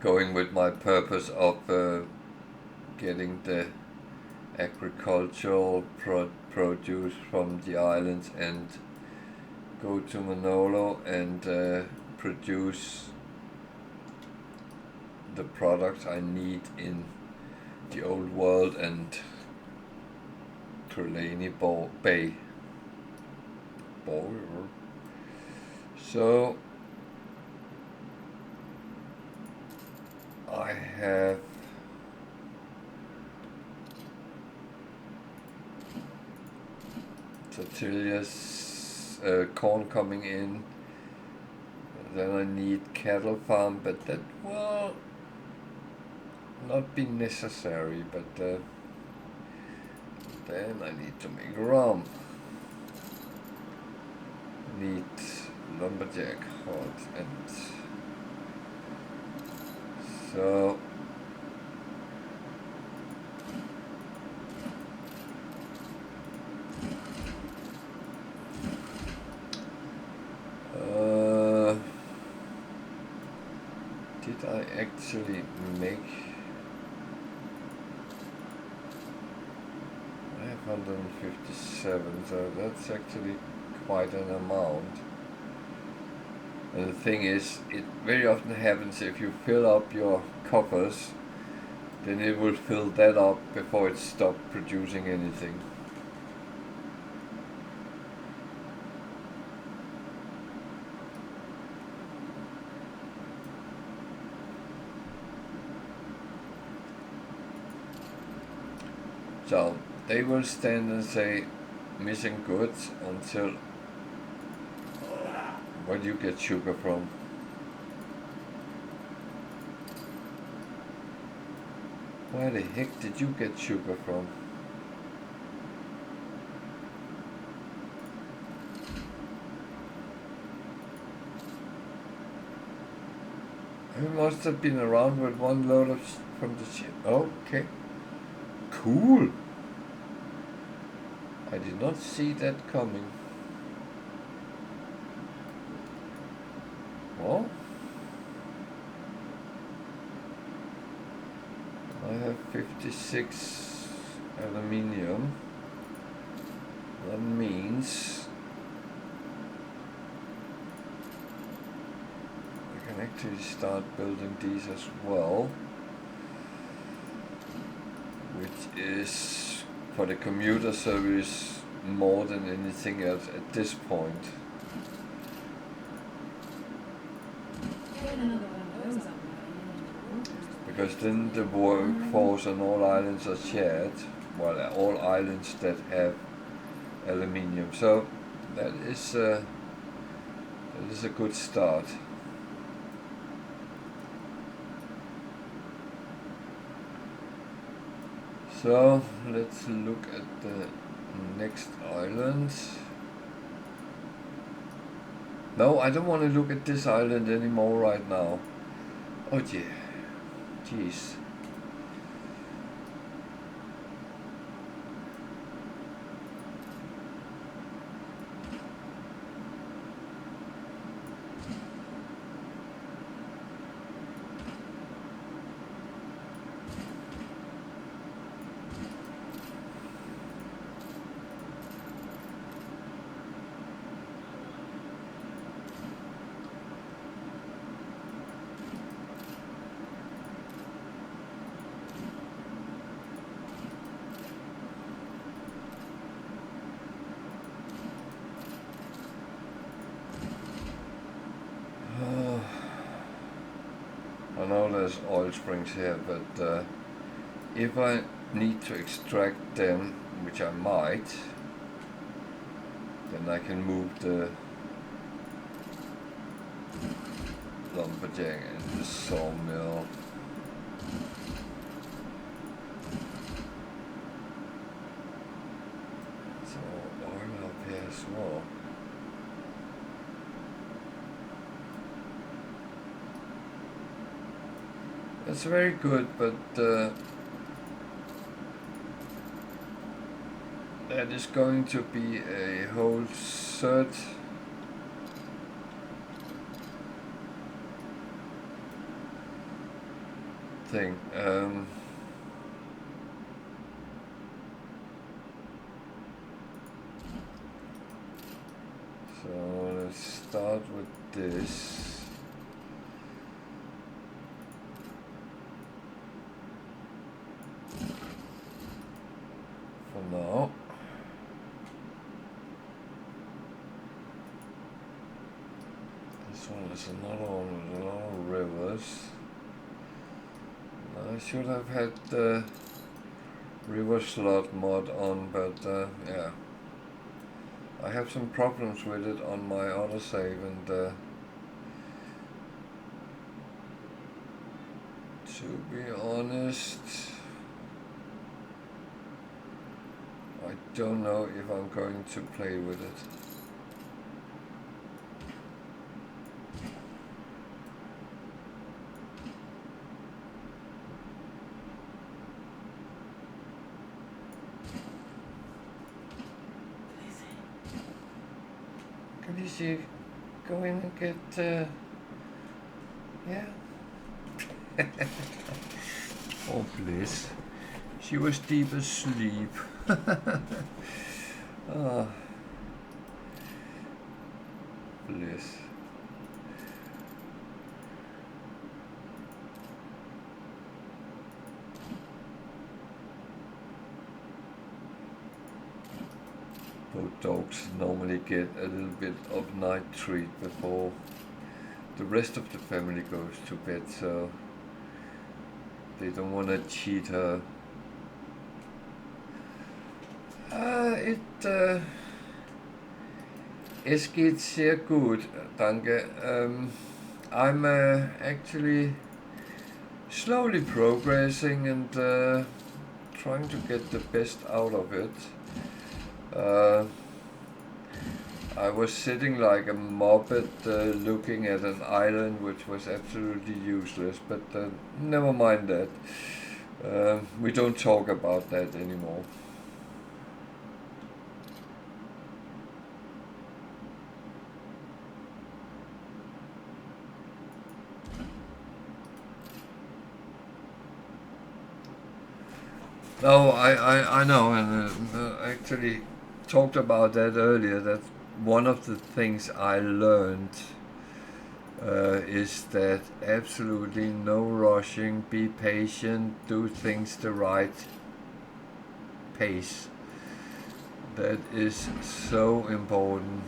going with my purpose of getting the agricultural produce from the islands and go to Manolo and produce the products I need in the old world and Trelawney Bay. So I have tortillas, corn coming in. Then I need cattle farm, but that will not be necessary. But then I need to make rum. Need lumberjack hot and so. Did I actually make? I have 157, so that's actually quite an amount. And the thing is, it very often happens if you fill up your coffers, then it will fill that up before it stops producing anything. So they will stand and say missing goods until where do you get sugar from? Where the heck did you get sugar from? You must have been around with one load of from the ship. Okay. Cool. I did not see that coming. Well, I have 56 aluminium. That means I can actually start building these as well, which is for the commuter service more than anything else at this point. Because then the workforce on all islands are shared, well, all islands that have aluminium. So that is a good start. So let's look at the next island. No, I don't want to look at this island anymore right now. Oh yeah, jeez. I know there's oil springs here, but if I need to extract them, which I might, then I can move the lumberjack and the sawmill. So oil up here as well. That's very good, but that is going to be a whole third thing. So let's start with this. For now. This one is another one with a lot of rivers. I should have had the river slot mod on, but yeah. I have some problems with it on my autosave, and to be honest, I don't know if I'm going to play with it. Can you see? Go in and get, yeah. Oh, bliss. She was deep asleep. Oh, bliss. Both dogs normally get a little bit of night treat before the rest of the family goes to bed, so they don't want to cheat her. Es geht sehr gut, danke. I'm actually slowly progressing and trying to get the best out of it. I was sitting like a moped looking at an island which was absolutely useless, but never mind that. We don't talk about that anymore. No, I know, and actually talked about that earlier, that one of the things I learned is that absolutely no rushing, be patient, do things the right pace. That is so important.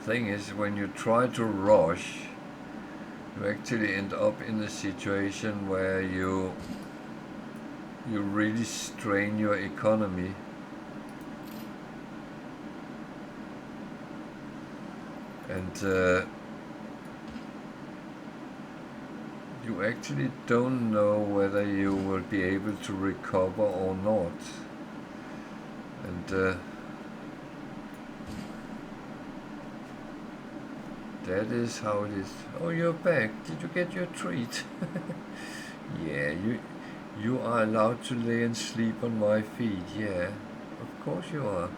Thing is, when you try to rush, you actually end up in a situation where you really strain your economy. And you actually don't know whether you will be able to recover or not. And that is how it is. Oh, you're back. Did you get your treat? Yeah, you are allowed to lay and sleep on my feet. Yeah, of course you are.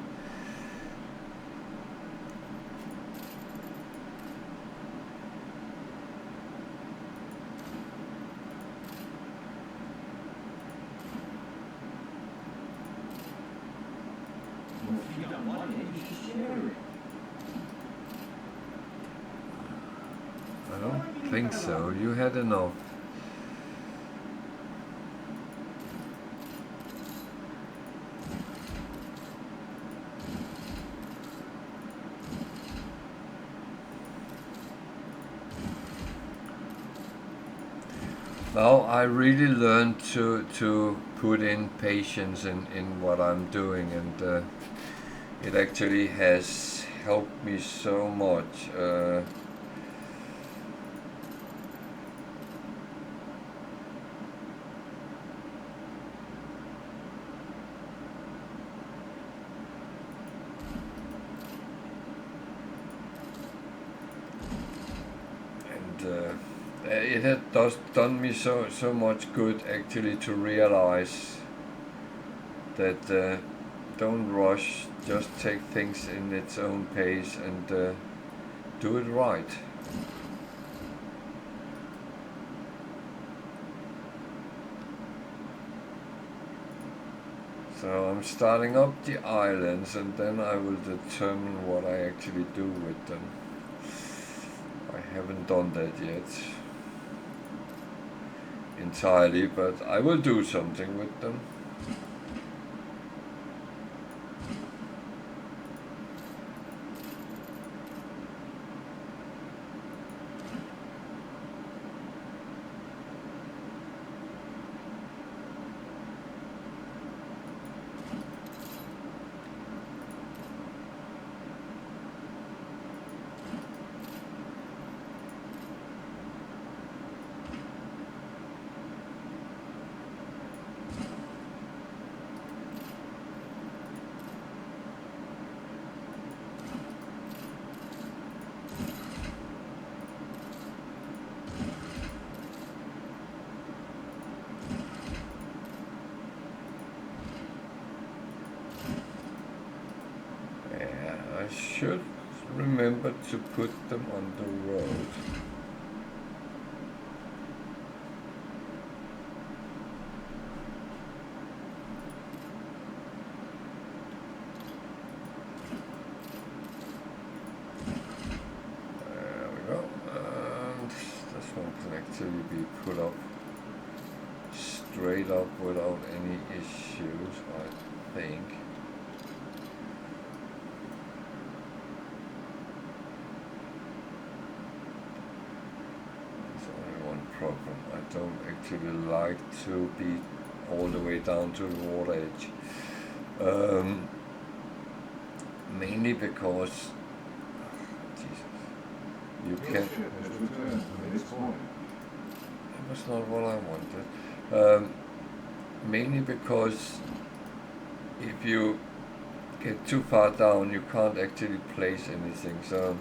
I don't think so. You had enough. Now I really learned to put in patience in what I'm doing, and it actually has helped me so much. it had done me so much good actually to realize that don't rush, just take things in its own pace and do it right. So I'm starting up the islands and then I will determine what I actually do with them. I haven't done that yet entirely, but I will do something with them. I should remember to put them on the road. There we go. And this one can actually be put up straight up without any issues, I think. Problem. I don't actually like to be all the way down to the water edge. Mainly because you can. That was not what I wanted. Mainly because if you get too far down, you can't actually place anything. So.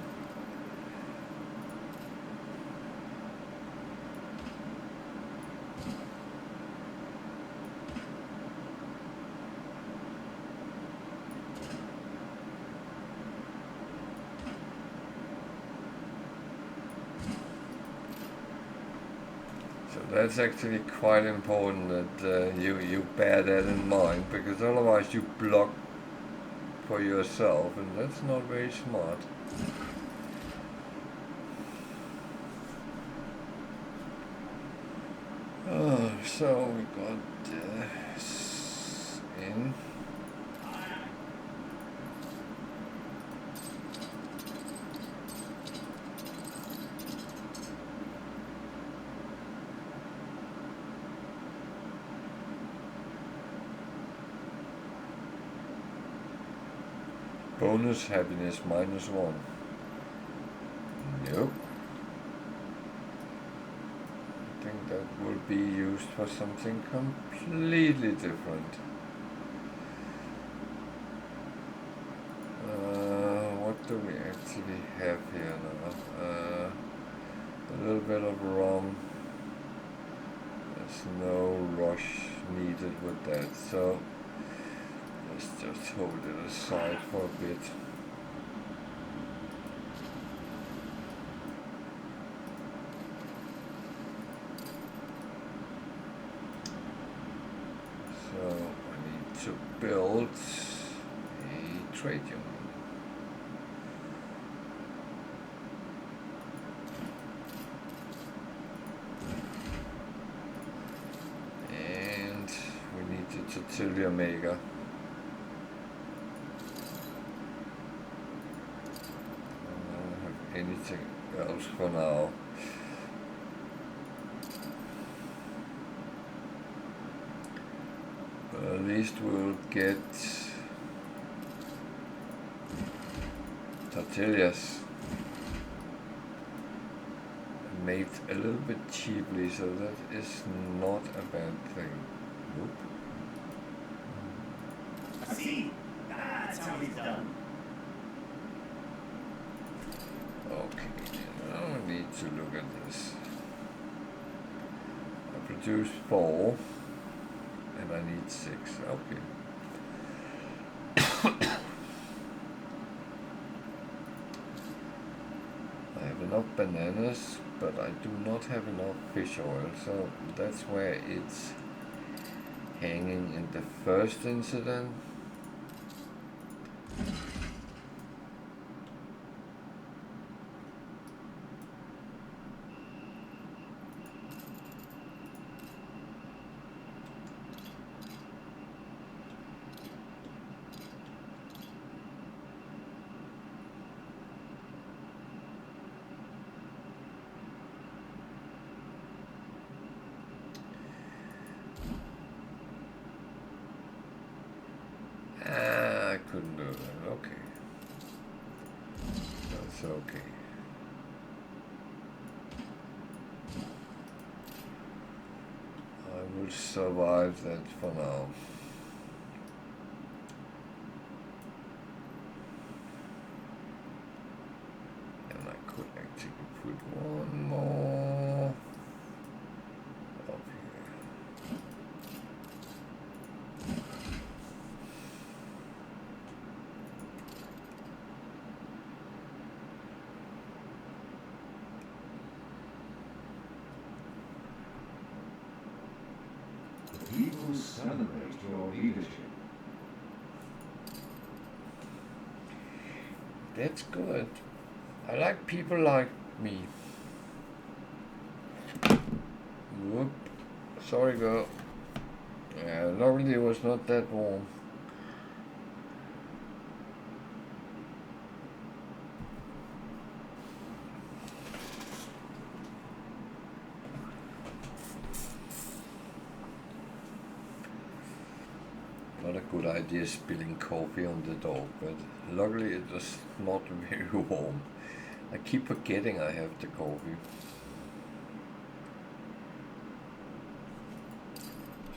That's actually quite important that you bear that in mind, because otherwise you block for yourself, and that's not very smart. So we got this in. Bonus happiness -1. Nope. I think that will be used for something completely different. What do we actually have here now? A little bit of rum. There's no rush needed with that, so let's just hold it aside for a bit. So I need to build a trade union. And we need the Tortilla Mega. Anything else for now. But at least we'll get tortillas made a little bit cheaply, so that is not a bad thing. Nope. See, that's how it's done. Okay, now we need to look at this. produce 4, and I need 6. Okay. I have enough bananas, but I do not have enough fish oil, so that's where it's hanging in the first incident. I couldn't do that. Okay. That's okay. I will survive that for now. And I could actually put one more up here. People celebrate your leadership. That's good. I like people like me. Whoop. Sorry, girl. Yeah, luckily it was not that warm. Not a good idea spilling coffee on the dog, but luckily it was not very warm. I keep forgetting I have the coffee.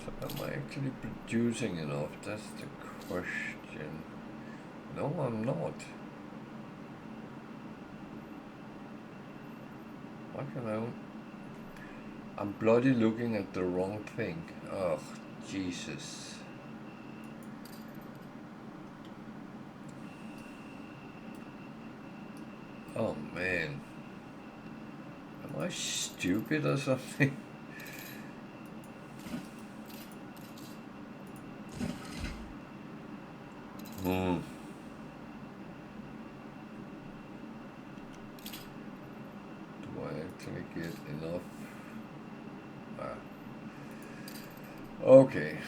So am I actually producing enough? That's the question. No, I'm not. Why can I'm bloody looking at the wrong thing. Oh, Jesus. Oh man, am I stupid or something? Do I actually get enough? Okay,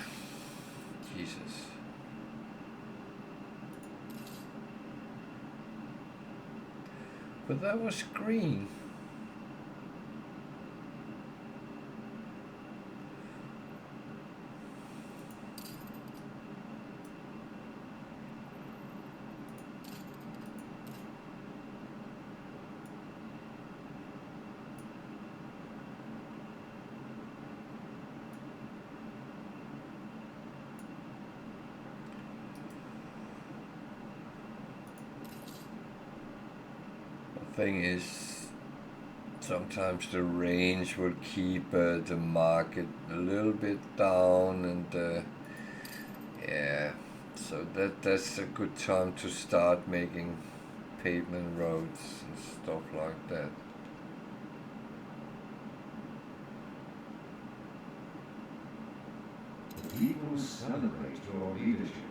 Jesus. But that was green. The thing is, sometimes the range will keep the market a little bit down, and yeah, so that's a good time to start making pavement roads and stuff like that. The people celebrate your leadership.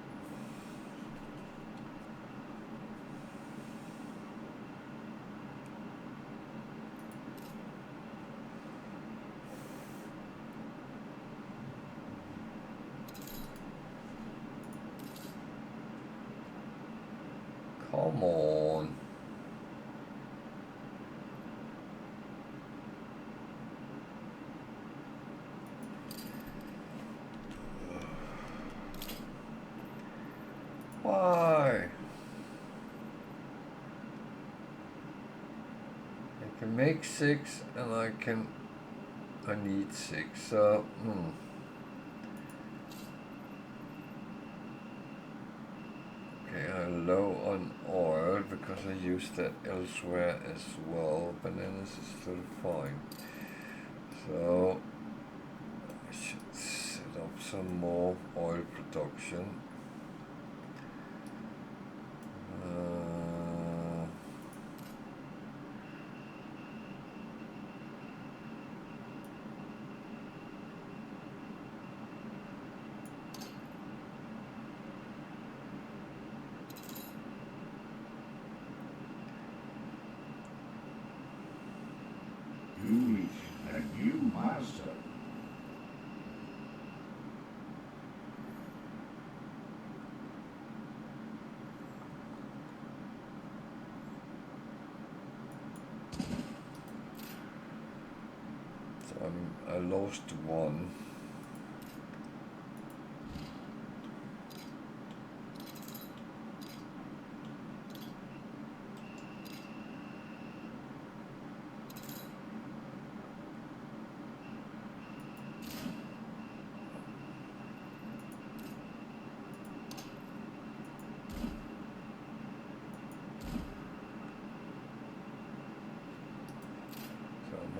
Come on. Why? I can make 6 and I need 6, so Okay, I'm low on oil because I use that elsewhere as well. Bananas is still fine. So should set up some more oil production. You reach a new milestone. So I lost one.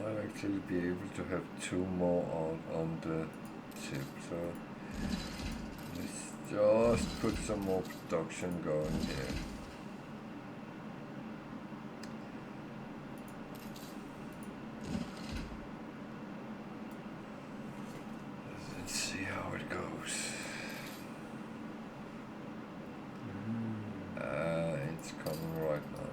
Might actually be able to have two more out on the tip, so let's just put some more production going here. Let's see how it goes. It's coming right now.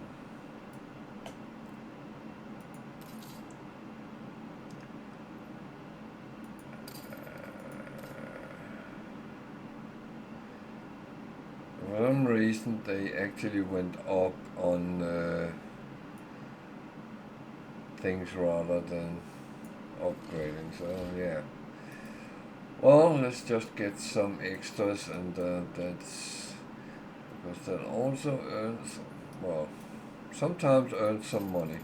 For some reason they actually went up on things rather than upgrading, so yeah. Well, let's just get some extras, and that's because that also earns, well, sometimes earns some money.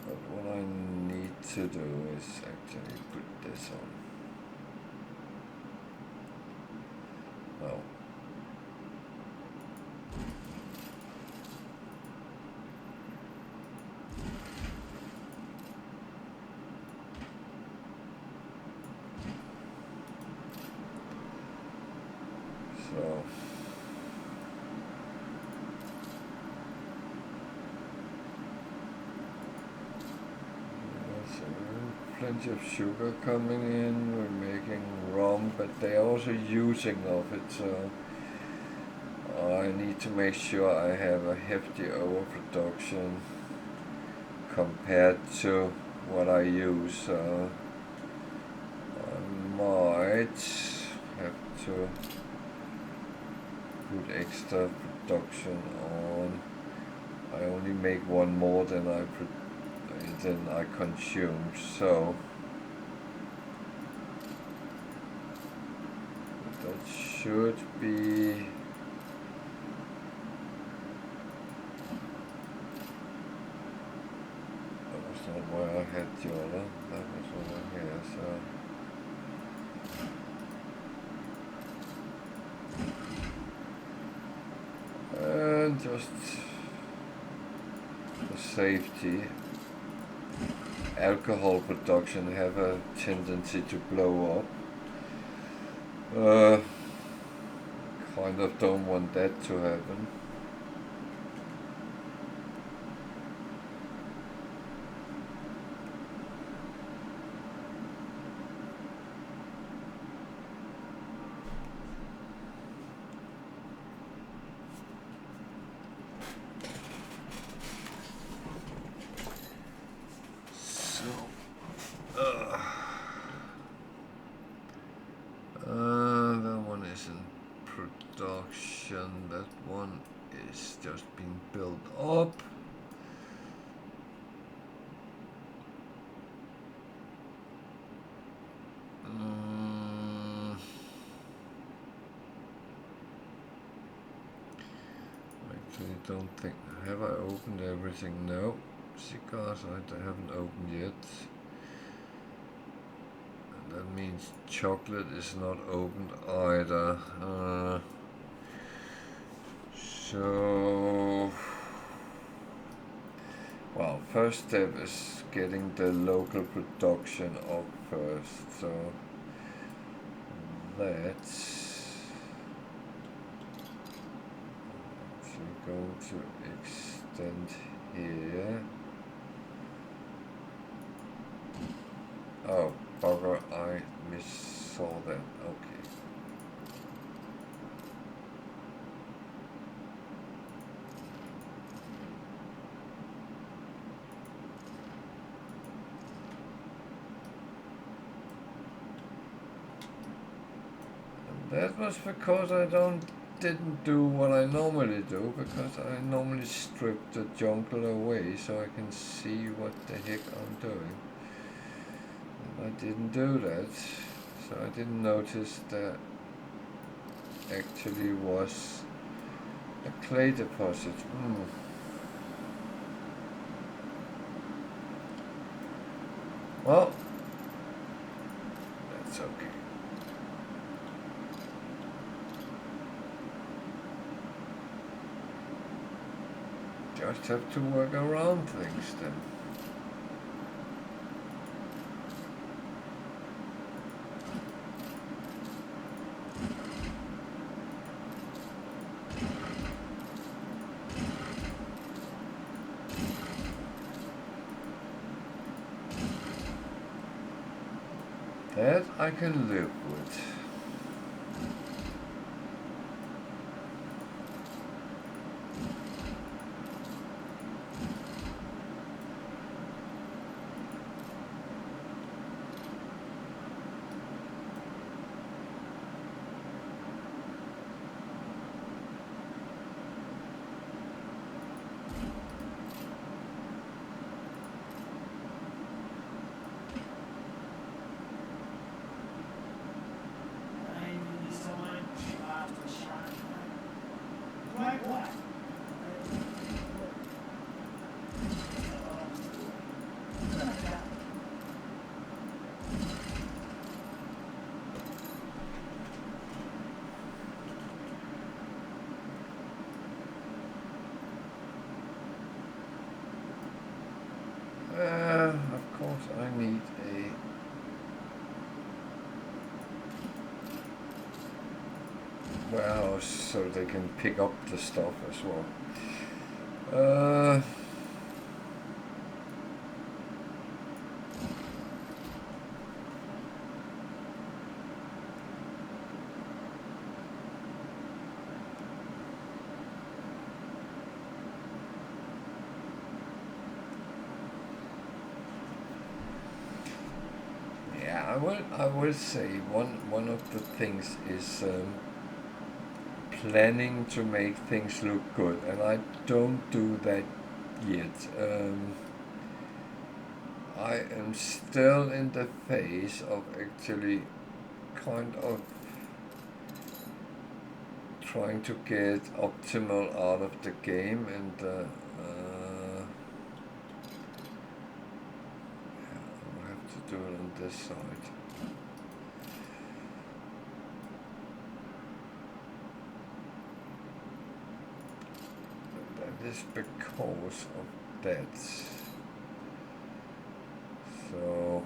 But what I need to do is actually put this on. No. So plenty of sugar coming in, we're making rum, but they're also using of it, so I need to make sure I have a hefty overproduction compared to what I use, so I might have to put extra production on. I only make one more than I consume, so that should be not where I had the other, that was over here, so and just for safety, alcohol production have a tendency to blow up. Kind of don't want that to happen. That one is in production, that one is just being built up. Actually don't think, have I opened everything? No, cigars I haven't opened yet. That means chocolate is not opened either. So, well, first step is getting the local production up first, so let's actually going to extend here. Oh, bugger, I missaw that. Okay. That was because I didn't do what I normally do, because I normally strip the jungle away so I can see what the heck I'm doing. And I didn't do that, so I didn't notice that actually was a clay deposit. Well, that's okay. Just have to work around things then. That I can live with. Of course I need a warehouse so they can pick up the stuff as well. I will say one of the things is planning to make things look good, and I don't do that yet. I am still in the phase of actually kind of trying to get optimal out of the game, and I'll have to do it on this side. That is because of that. So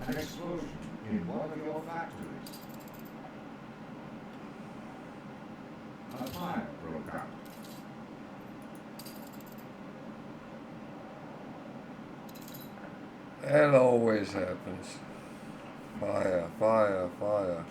An explosion in one of your factories. A fire broke out. that always happens. Fire, fire, fire.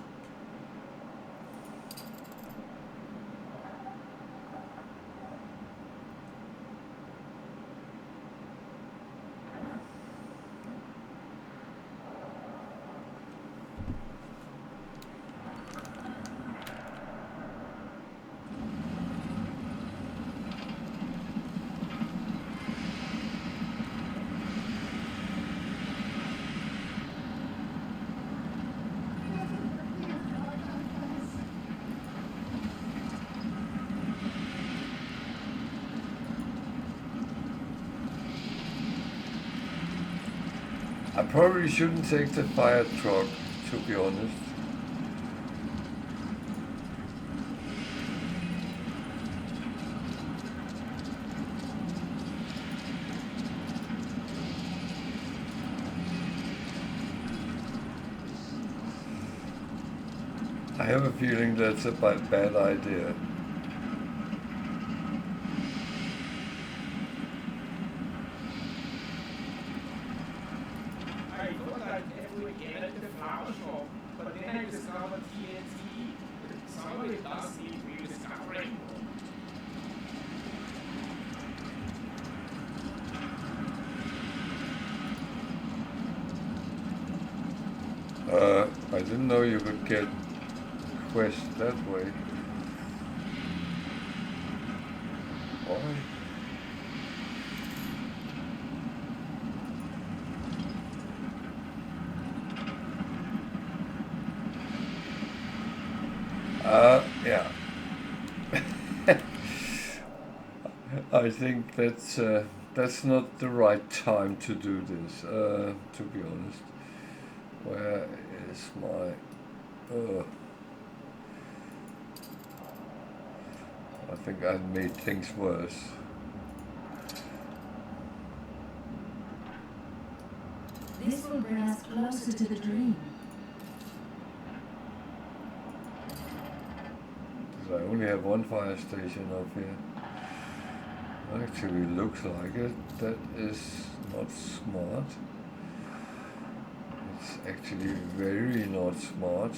I probably shouldn't take the fire truck to be honest. I have a feeling that's a bad idea. I thought I'd ever get at the flower shop, but then I discovered TNT. Somebody does need rediscovering. I didn't know you could get quests that way. Why? Yeah. I think that's not the right time to do this, to be honest. Where is my... I think I made things worse. This will bring us closer to the dream. I only have one fire station up here. Actually looks like it. That is not smart. It's actually very not smart.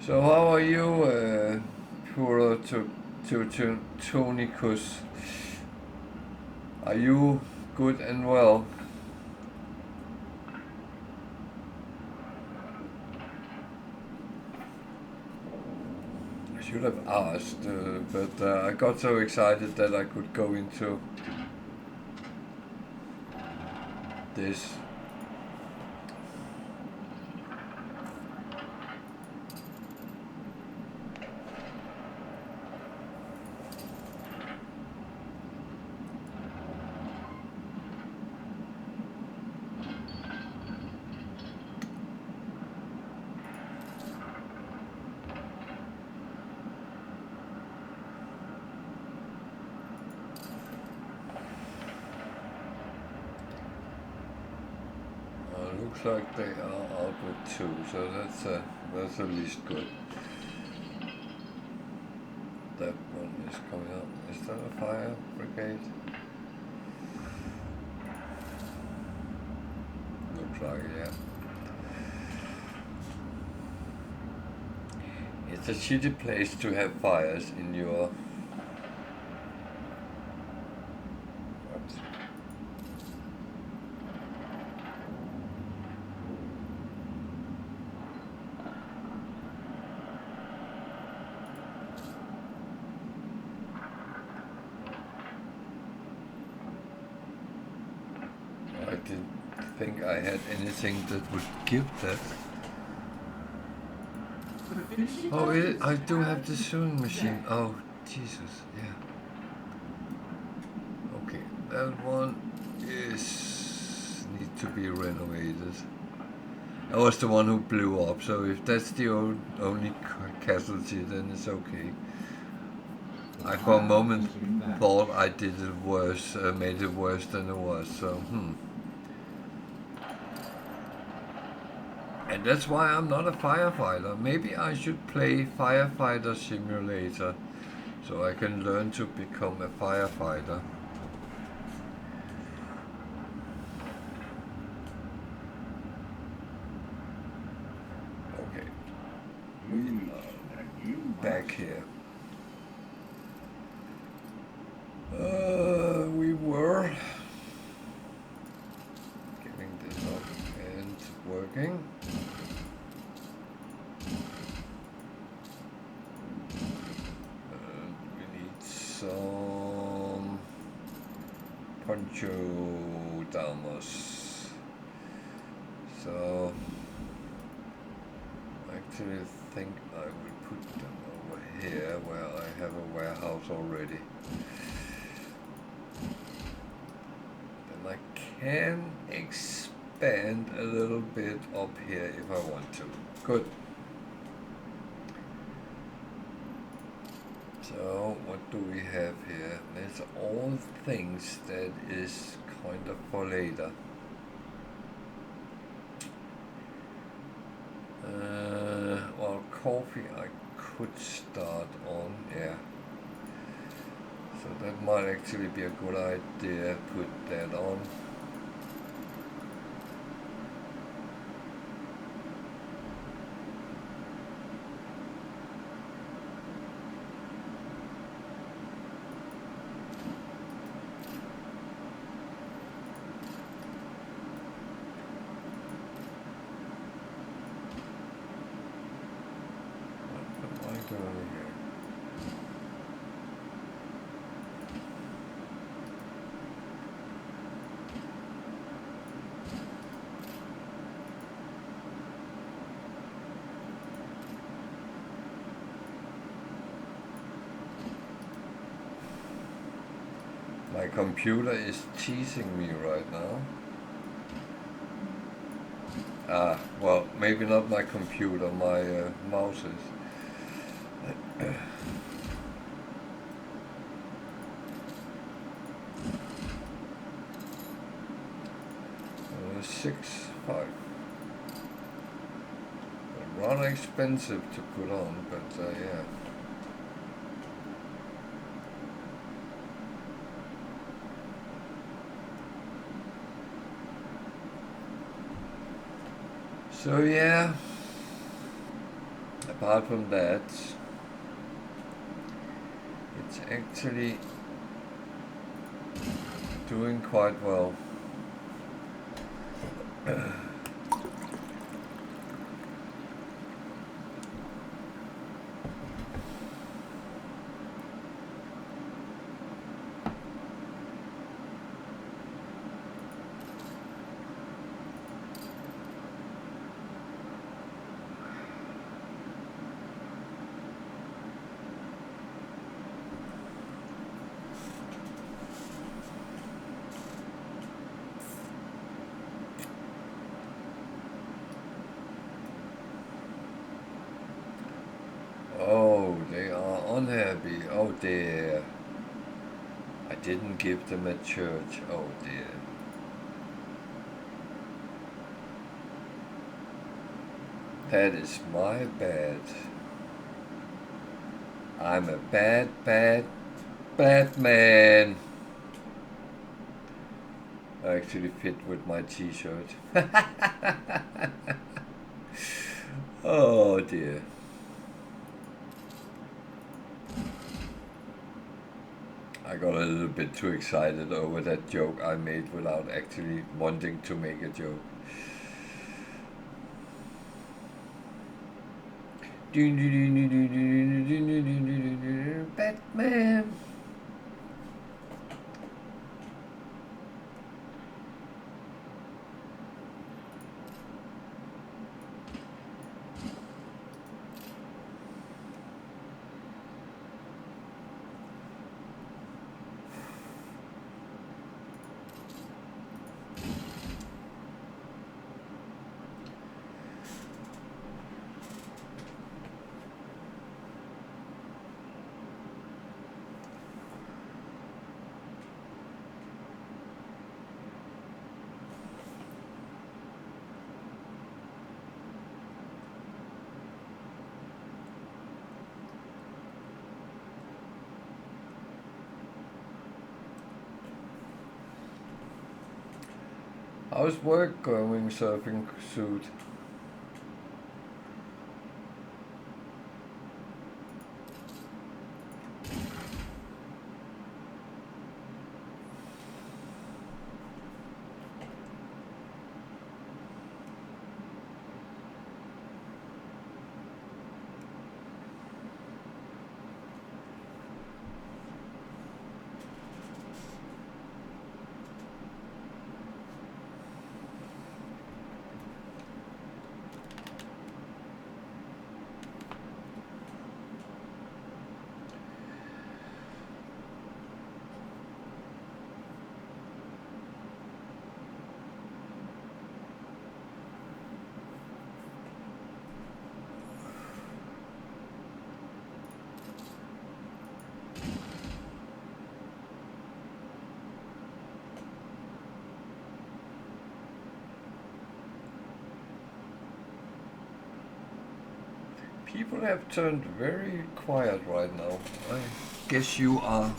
So how are you, Puro Tonicus? Are you good and well? I should have asked, but I got so excited that I could go into this. Looks like they are out with 2, so that's at least good. That one is coming up. Is that a fire brigade? Looks like it, yeah. It's a shitty place to have fires in your... I didn't think I had anything that would give that. Oh, I do have the sewing machine. Oh, Jesus, yeah. Okay, that one needs to be renovated. I was the one who blew up, so if that's the only casualty, then it's okay. I for a moment thought I did it worse, made it worse than it was, so And that's why I'm not a firefighter. Maybe I should play Firefighter Simulator so I can learn to become a firefighter. Okay, we are back here. We were getting this up and working. We need some Poncho Damas. So I actually think I will put them over here where I have a warehouse already. can expand a little bit up here if I want to. Good. So what do we have here? There's all things that is kind of for later. Well, coffee I could start on, yeah. So that might actually be a good idea, put that on. What am I doing here? My computer is teasing me right now. Well, maybe not my computer, my mouse is. 6.5. Rather expensive to put on, but yeah. So yeah, apart from that, it's actually doing quite well. Oh, they are unhappy. Oh dear. I didn't give them a church. Oh dear. That is my bad. I'm a bad man. I actually fit with my t-shirt. Oh dear. I got a little bit too excited over that joke I made without actually wanting to make a joke. Batman. How's work going, surfing suit? People have turned very quiet right now. I guess you are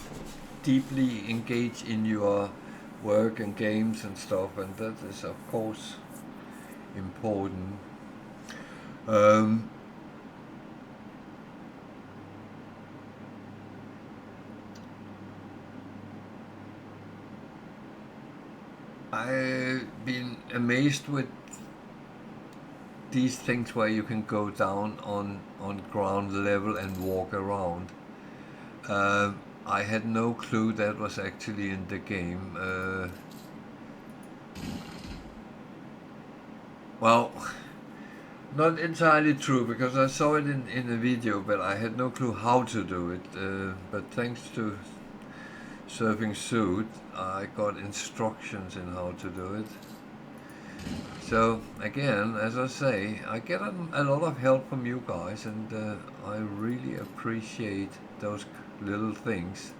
deeply engaged in your work and games and stuff, and that is of course important. Um, I've been amazed with these things where you can go down on ground level and walk around. I had no clue that was actually in the game. Well, not entirely true because I saw it in a video, but I had no clue how to do it. But thanks to Surfing Suit, I got instructions in how to do it. So again, as I say, I get a lot of help from you guys, and I really appreciate those little things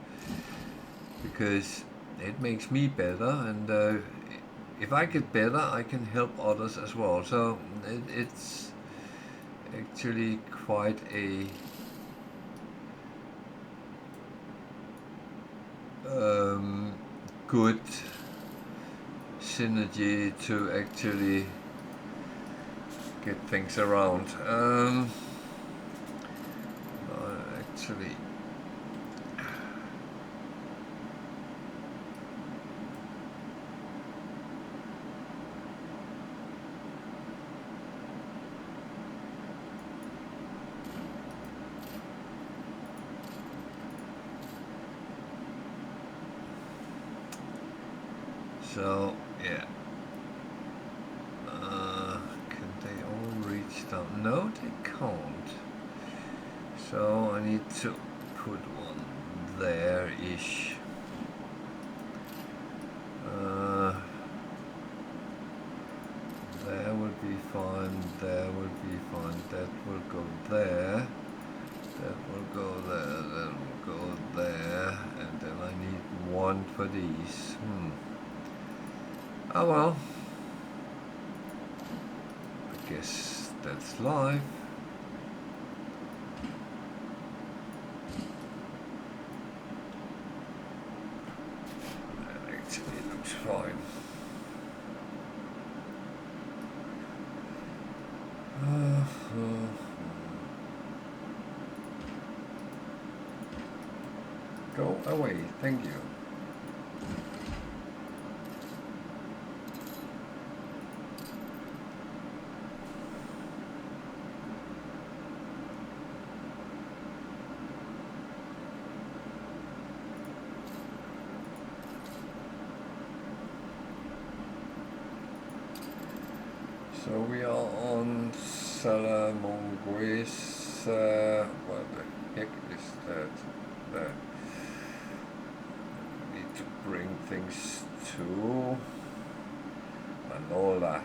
because it makes me better, and if I get better, I can help others as well. So it's actually quite a good synergy to actually get things around. Actually, so yeah. Can they all reach down? No, they can't. So I need to put one there-ish. There would be fine, there would be fine, that will go there, that will go there, that will go there, and then I need one for these. Oh well. I guess that's life. That actually looks fine. Go away, thank you. So we are on Salamongues. What the heck is that? There. Need to bring things to Manola.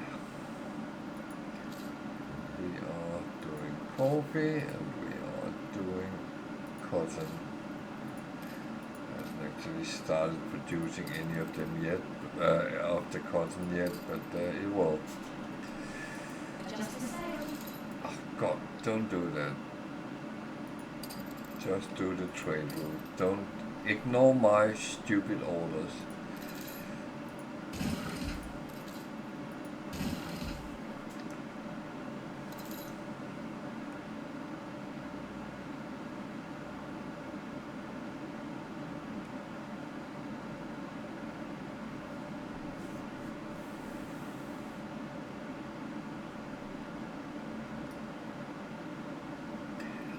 We are doing coffee and we are doing cotton. Hasn't actually started producing any of them yet, of the cotton yet, but it will. Oh God, don't do that. Just do the trade route. Don't ignore my stupid orders.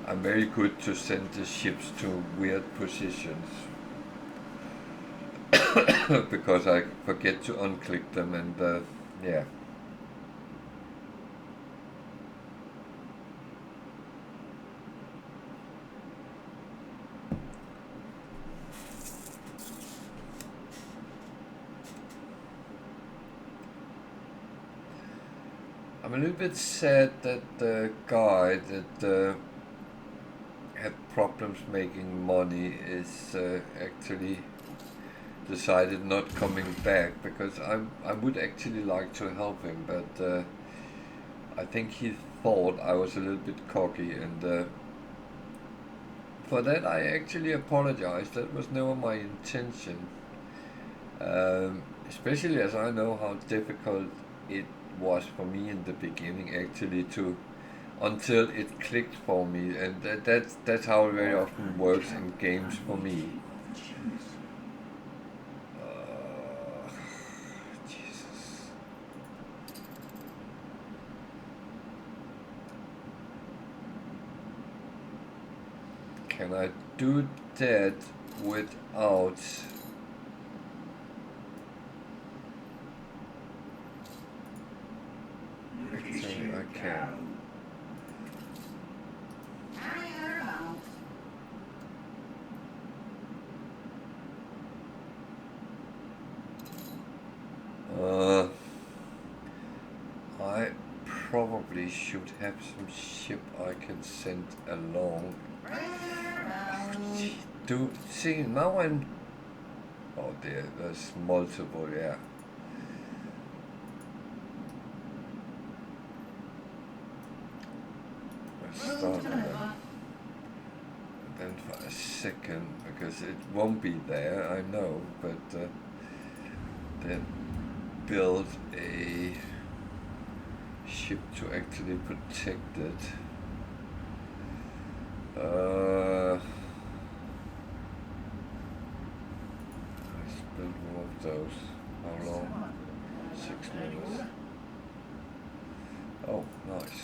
I'm very good to send the ships to weird positions because I forget to unclick them, and yeah. I'm a little bit sad that the guy that had problems making money is actually decided not coming back, because I would actually like to help him, but I think he thought I was a little bit cocky, and for that I actually apologize. That was never my intention. Especially as I know how difficult it was for me in the beginning actually to until it clicked for me, and that's how it very often works in games for me. Jesus. Can I do that without? Actually, I can. I probably should have some ship I can send along. See, now I'm... Oh dear, there's multiple, yeah. Let's start with that. Then for a second, because it won't be there, I know, but then build a ship to actually protect it. Let's build one of those. How long? 6 minutes. Oh, nice.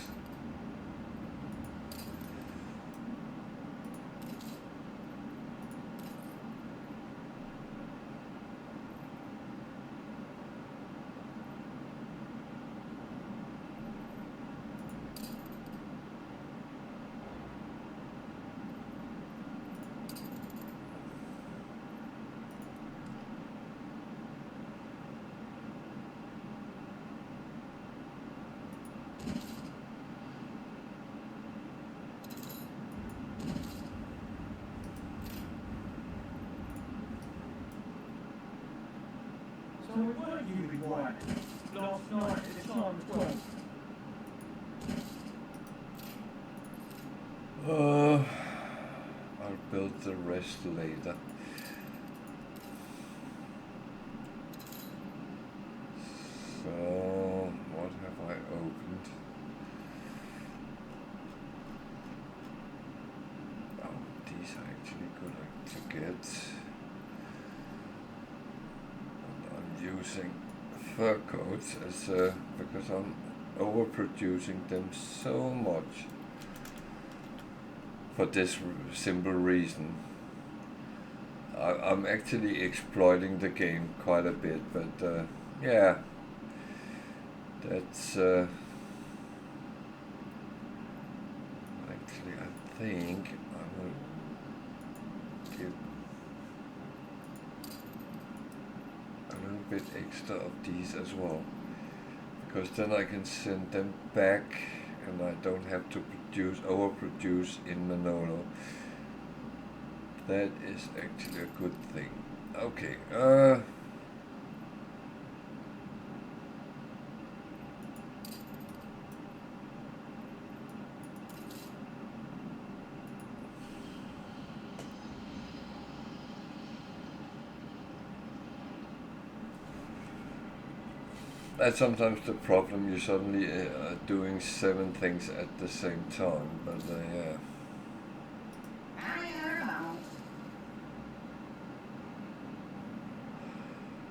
So what do you want? Last night it's on the 12th. I'll build the rest later. So, what have I opened? Oh, these are actually good to get. Using fur coats as because I'm overproducing them so much for this simple reason. I'm actually exploiting the game quite a bit, but yeah, that's actually I think I will give bit extra of these as well, because then I can send them back and I don't have to overproduce in Manolo. That is actually a good thing. Okay, that's sometimes the problem. You're suddenly doing 7 things at the same time, but yeah.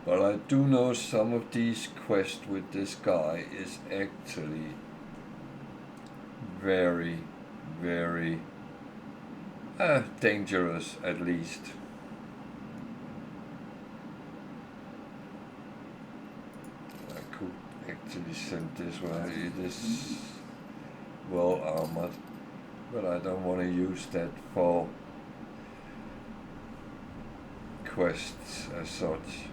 But I do know some of these quests with this guy is actually very, very dangerous, at least. Actually sent this one. It is well armored, but I don't want to use that for quests as such.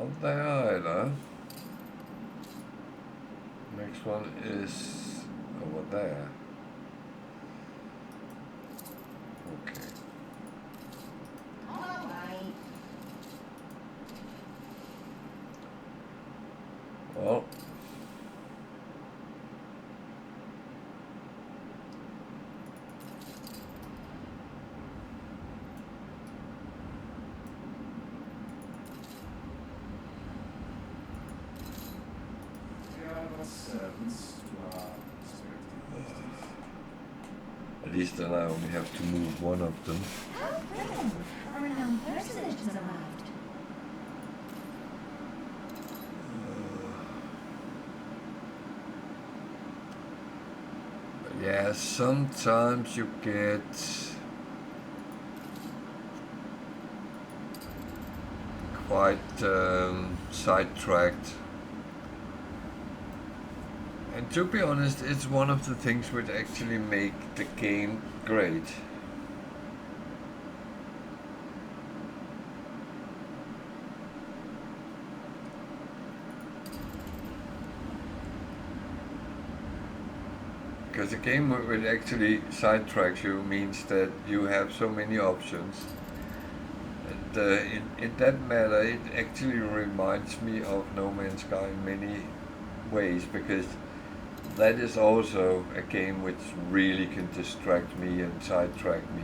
Not there either. Next one is over there. Okay. Alright. Well. At least then I only have to move one of them. How brilliant! A renowned personage has arrived. Yeah, sometimes you get quite sidetracked. And to be honest, it's one of the things which actually make the game great. Because a game which actually sidetracks you means that you have so many options. And in that matter, it actually reminds me of No Man's Sky in many ways, because that is also a game which really can distract me and sidetrack me.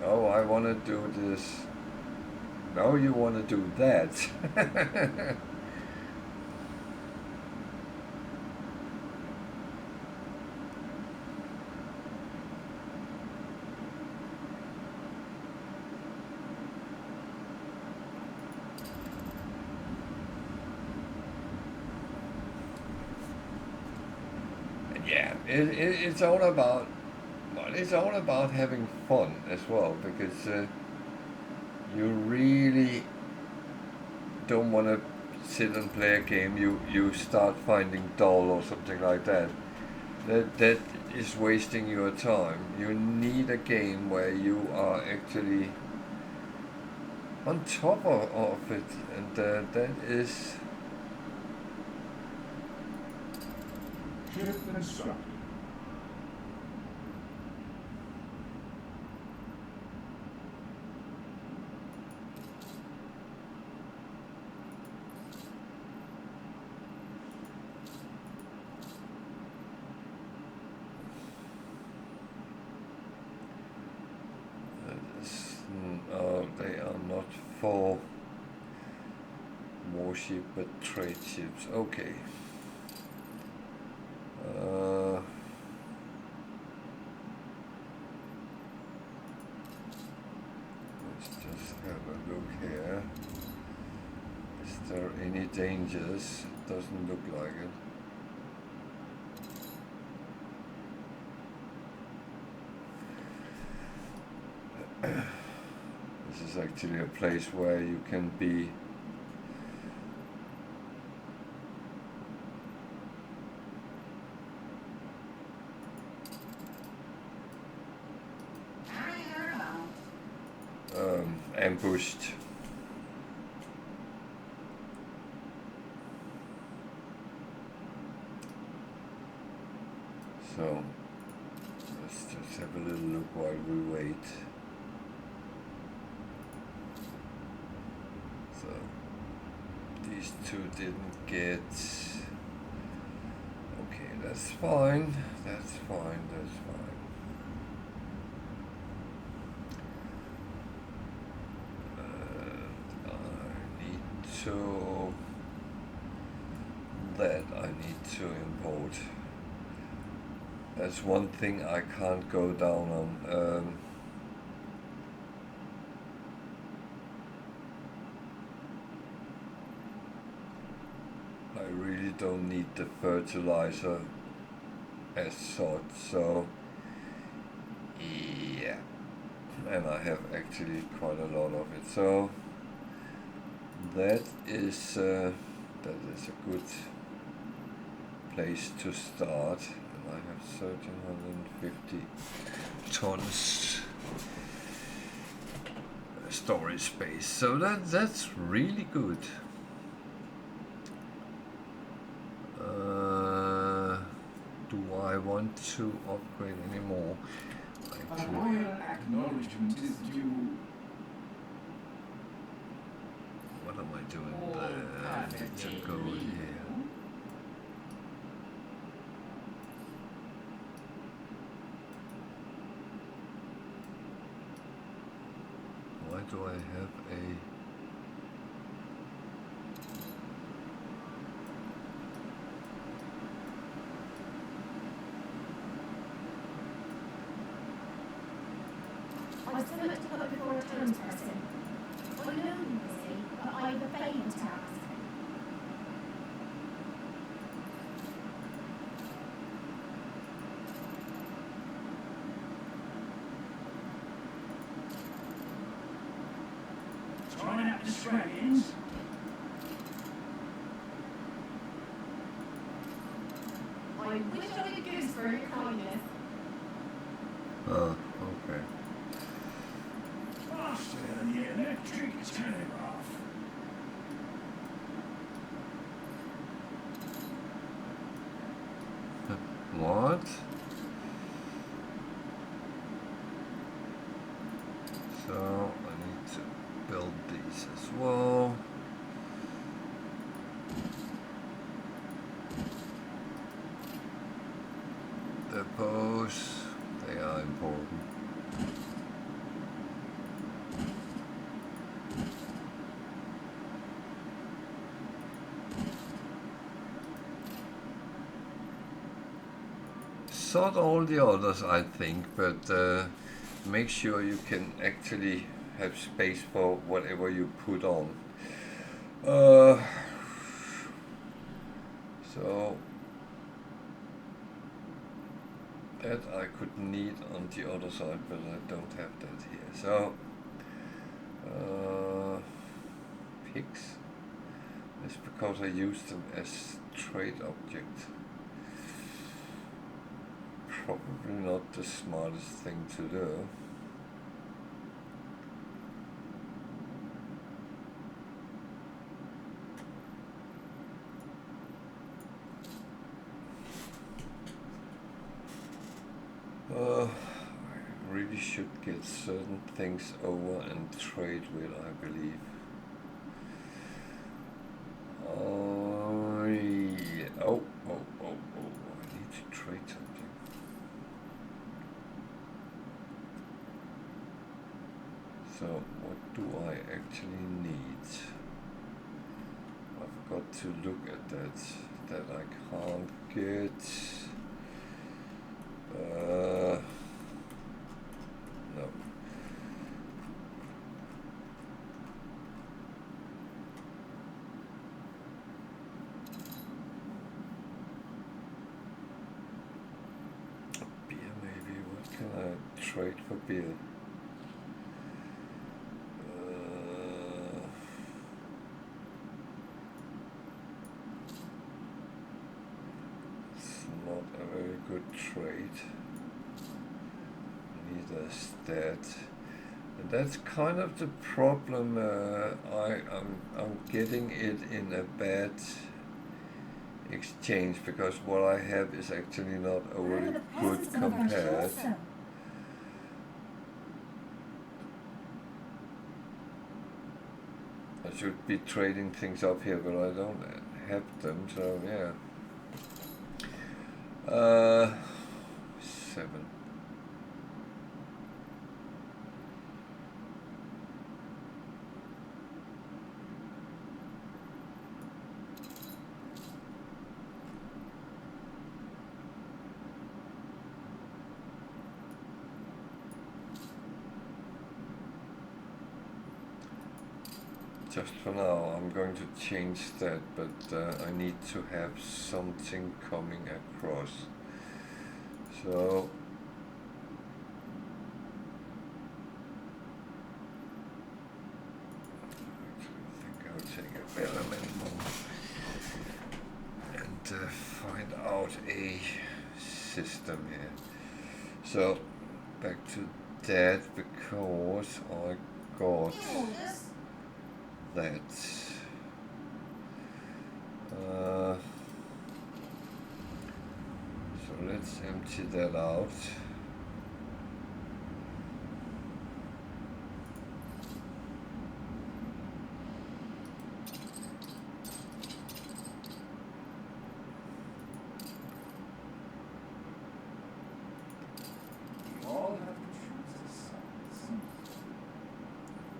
Oh, I want to do this. No, you want to do that. Yeah, it's all about, well, it's all about having fun as well, because you really don't want to sit and play a game you start finding dull or something like that. That is wasting your time. You need a game where you are actually on top of it, and that is. Ship instructed. They are not for warship but trade ships. Okay. Let's just have a look here. Is there any dangers? It doesn't look like it. This is actually a place where you can be ambushed. So let's just have a little look while we wait. So these two didn't get. Okay, that's fine. That's fine. That's fine. So that I need to import. That's one thing I can't go down on. I really don't need the fertilizer as such, so yeah, and I have actually quite a lot of it, so that is a good place to start. And I have 1,350 tons. storage space. So that's really good. Do I want to upgrade anymore? A royal acknowledgement is due. What am I doing Oh, there? I need to go here. Why do I have a... I've so much to put before a townsperson. I know you're busy, but I've a favour to ask. Trying out the Australians. I wish I could goose for your kindness. Oh, okay. Faster than the electric telegraph. What? So I need to build these as well. Depots, they are important. Sort all the others, I think, but make sure you can actually have space for whatever you put on. So that I could need on the other side, but I don't have that here. So pigs. It's because I use them as trade object. Probably not the smartest thing to do. I really should get certain things over and trade with, I believe. Yeah. Oh, I need to trade something. So, what do I actually need? I've got to look at that I can't get. No. Beer maybe, what can I trade for beer? It's not a very good trade. Neither is that. And that's kind of the problem. I'm getting it in a bad exchange because what I have is actually not overly good compared. I should be trading things up here, but I don't have them, so yeah. 7. Just for now, I'm going to change that, but I need to have something coming across. So I think I'll take a element more and find out a system here. So back to that, because forgot that. So let's empty that out.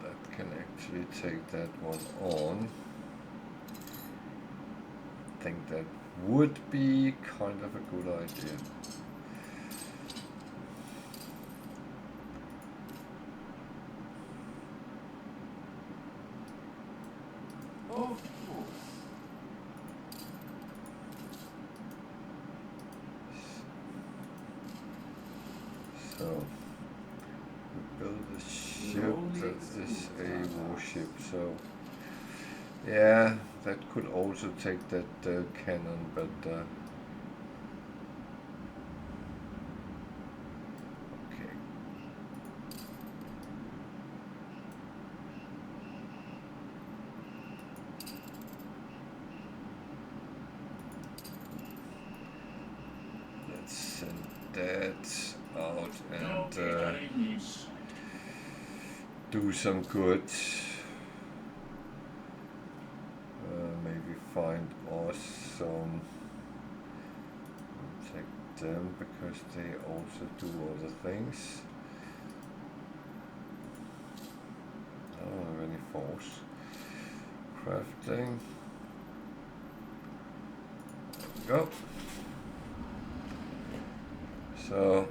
That can actually take that one on. I think that would be kind of a good idea. So we build a ship that is a warship. So yeah, that could also take that cannon, but okay. Let's send that out and do some good. Maybe find us some. Take them because they also do other things. I don't have any force. Crafting. There we go. So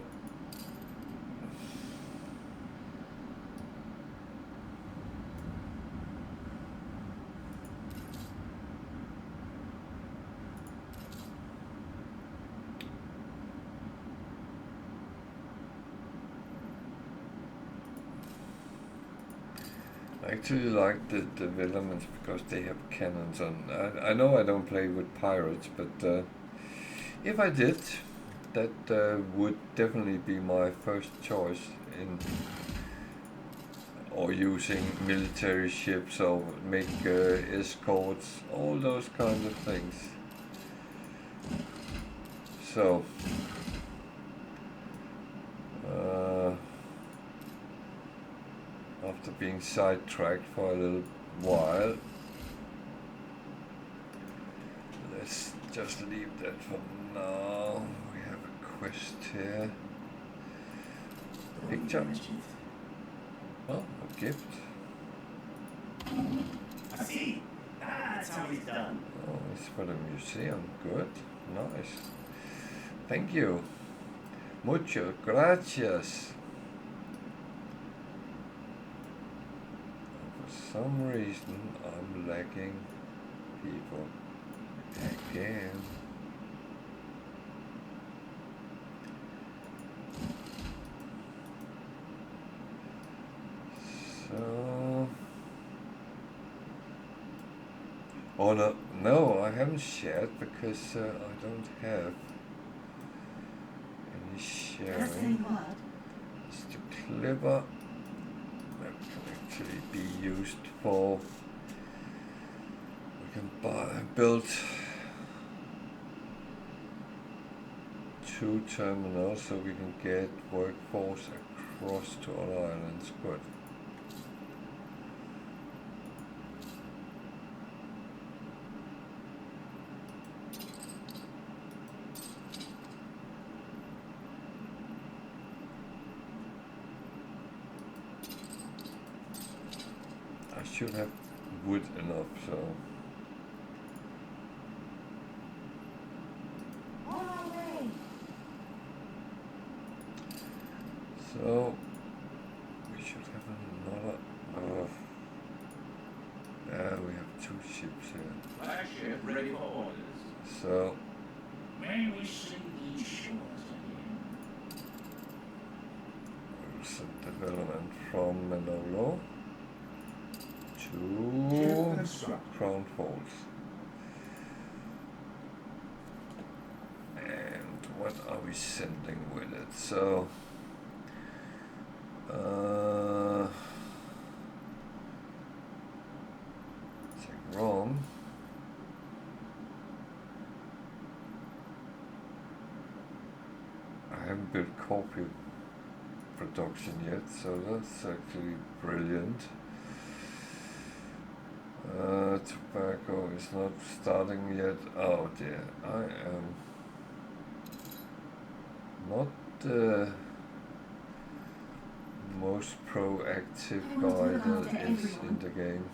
I actually like the developments because they have cannons on. I know I don't play with pirates, but if I did, that would definitely be my first choice in, or using military ships or make escorts, all those kinds of things. So after being sidetracked for a little while, let's just leave that for now. We have a quest here. Picture. Oh, a gift. I see. That's how it's done. Oh, it's for the museum. Good. Nice. Thank you. Mucho gracias. For some reason, I'm lacking people again. So, oh no, I haven't shared because I don't have any sharing. It's too clever. That can actually be used for. We can build 2 terminals so we can get workforce across to other islands. Good. I should have wood enough, so. So we should have another. Yeah, we have 2 ships here. Flagship ready for orders. So May we see these shores again? some development from Manolo to Crown Falls. And what are we sending with it? So good coffee production yet, so that's actually brilliant. Tobacco is not starting yet. Oh dear, I am not the most proactive guy that is in the game.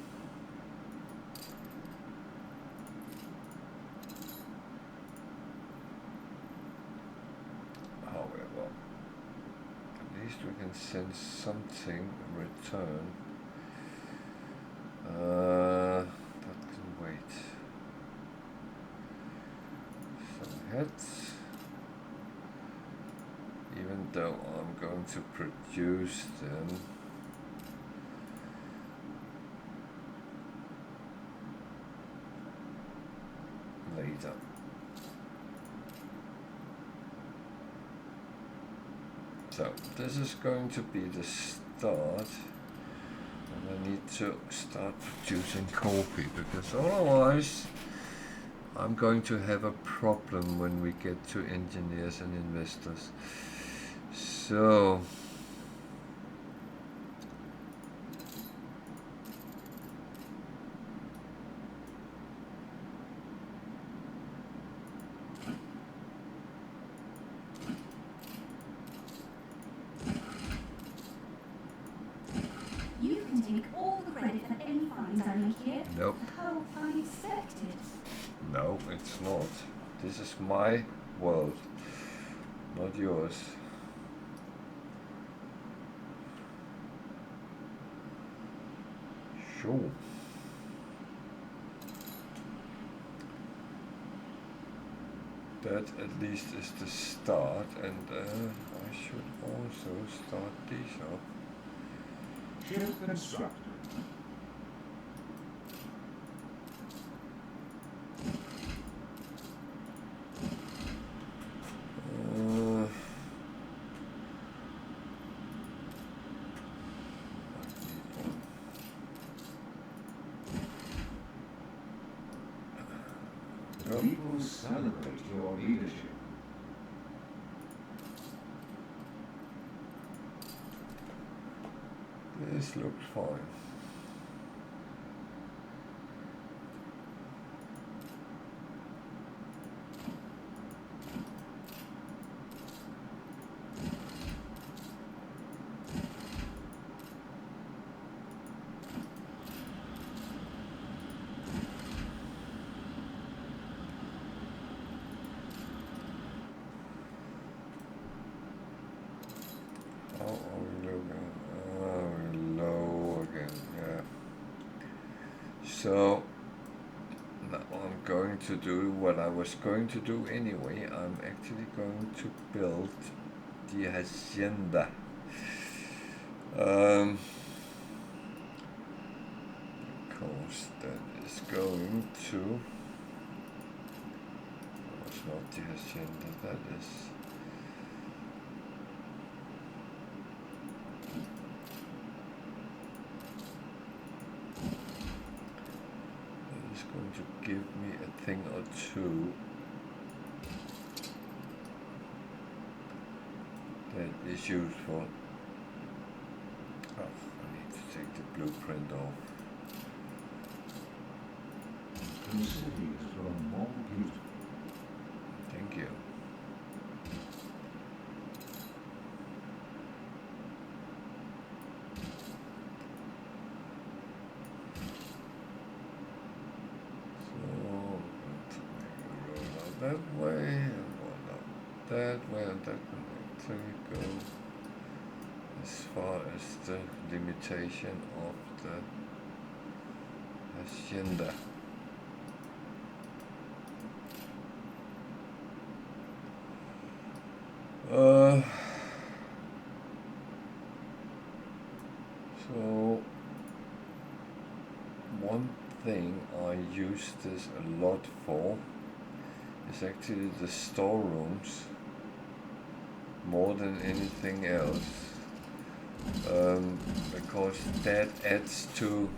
However, at least we can send something in return. That can wait. Some heads. Even though I'm going to produce them later. So this is going to be the start, and I need to start producing coffee, because otherwise I'm going to have a problem when we get to engineers and investors. So You can take all the credit for any finds I make here. nope, How unexpected. no, it's not. This is my world, not yours. Sure. That at least is the start, and I should also start these up. Ship constructed. The people celebrate your leadership. This looks fine. How are we looking? We're low again, yeah. So now I'm going to do what I was going to do anyway. I'm actually going to build the hacienda. Because that is going to. Oh, it's not the hacienda, that is. It's going to give me a thing or two that is useful. Oh, I need to take the blueprint off. The city has grown more beautiful. Thank you. That way and one out that way, and that can actually go as far as the limitation of the hacienda. So one thing I use this a lot for is actually the storerooms more than anything else, because that adds to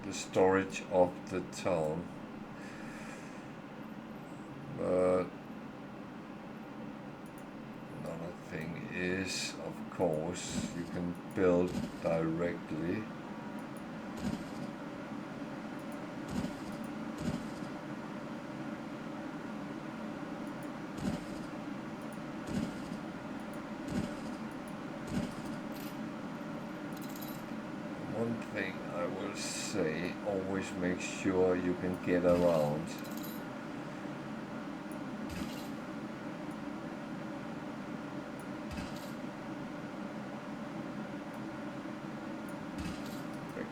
the storage of the town. But course, you can build directly. One thing I will say, always make sure you can get around.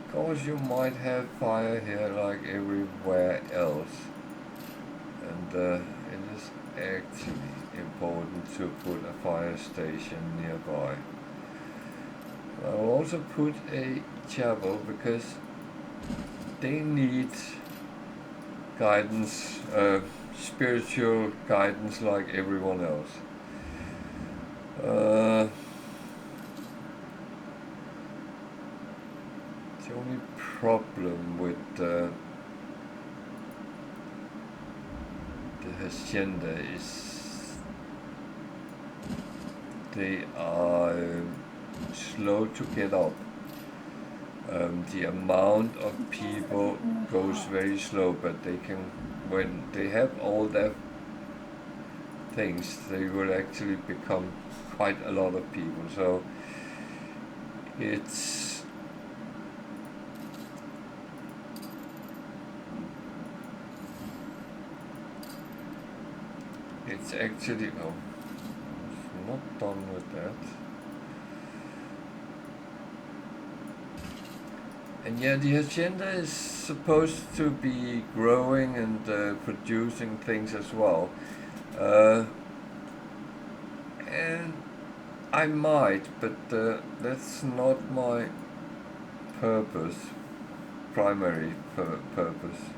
Because you might have fire here like everywhere else, and it is actually important to put a fire station nearby. I'll also put a chapel because they need guidance, spiritual guidance like everyone else. The only problem with the hacienda is they are slow to get up. The amount of people goes very slow, but they can, when they have all their things, they will actually become quite a lot of people. So it's actually, oh, it's not done with that. And yeah, the agenda is supposed to be growing and producing things as well. And I might, but that's not my purpose, primary purpose.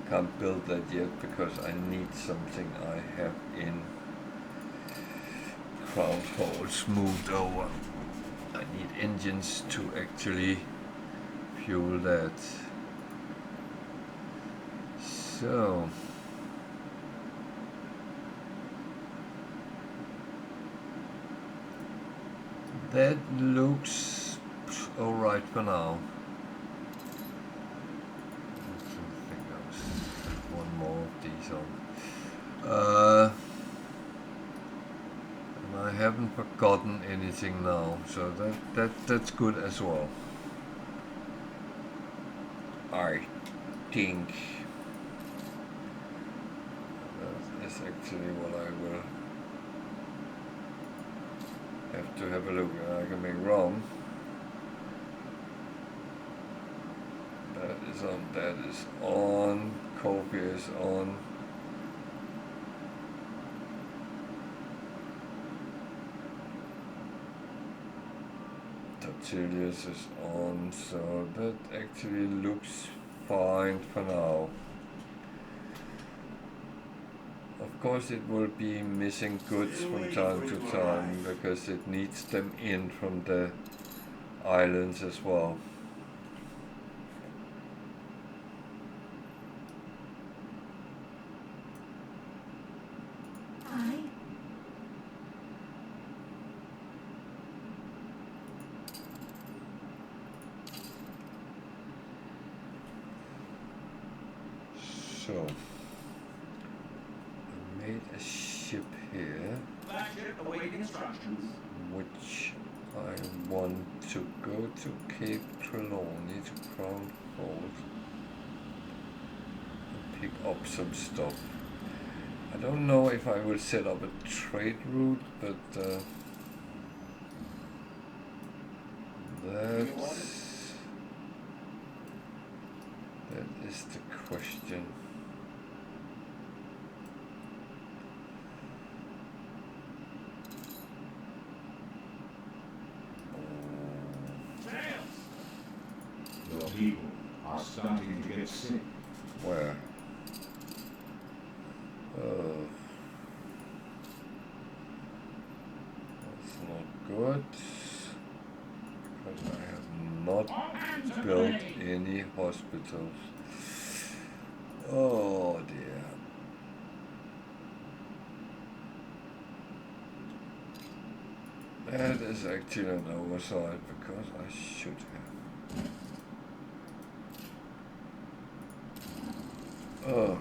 Can't build that yet because I need something I have in crown holes moved over. I need engines to actually fuel that. So that looks alright for now. More of these on. And I haven't forgotten anything now, so that's good as well. I think that is actually what I will have to have a look at. I can be wrong. That is on, that is on, coffee is on. Tortillas is on, so that actually looks fine for now. Of course it will be missing goods from time to time because it needs them in from the islands as well. So, I made a ship here, awaiting instructions. which I want to go to Cape Trelawney to Crown Port and pick up some stuff. I don't know if I will set up a trade route, but that is the question. Your people are starting to get sick. Where? That's not good. not built any hospitals. Oh dear. That is actually an oversight because I should have. Oh.